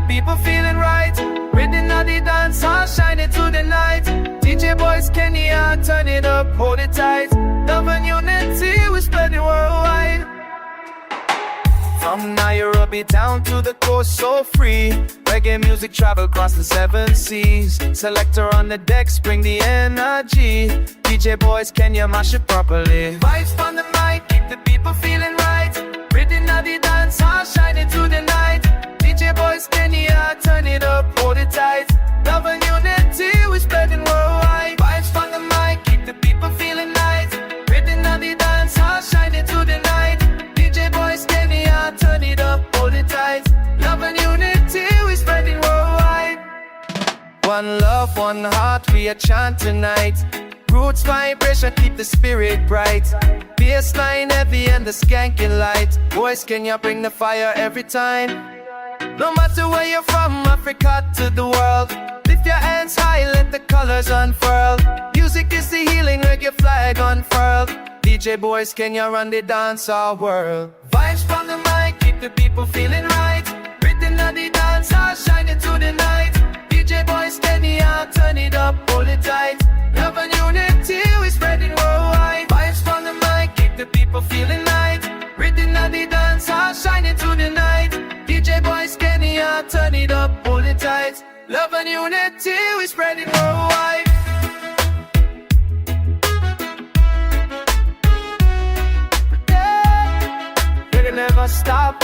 people feeling right. Rhythm of the dance hall, shine it to the night. DJ boys, Kenya, turn it up, hold it tight. Love and unity, we spread it worldwide. From Nairobi down to the coast, so free. Reggae music travel across the 7 seas. Selector on the decks, bring the energy. DJ boys, Kenya, mash it properly. Vibes on the mic, keep the people feeling right. Rhythm of the dance hall, shine it to the night. DJ boys, Kenya, turn it up, hold it tight. Love and unity, we spreading worldwide. Vibes on the mic, keep the people feeling nice. Rhythm of the dance hall, shine it to the night. DJ boys, Kenya, turn it up, hold it tight. Love and unity, we spreading worldwide. One love, one heart, we a chant tonight. Roots vibration, keep the spirit bright. Bassline heavy and the skanky light. Boys, Kenya, bring the fire every time. No matter where you're from, Africa to the world. Lift your hands high, let the colors unfurl. Music is the healing, reggae flag unfurled. DJ boys, Kenya, run the dance our world. Vibes from the mic, keep the people feeling right. Rhythm of the dance, I'll shine it to the night. DJ boys, Kenya, turn it up, hold it tight. Love and unity, we spreading worldwide. Vibes from the mic, keep the people feeling right. Rhythm of the dance, I'll shine it to the night. DJ boys, Kenya, turn it up, hold it tight. Love and unity, we spreading worldwide. Reggae never stop.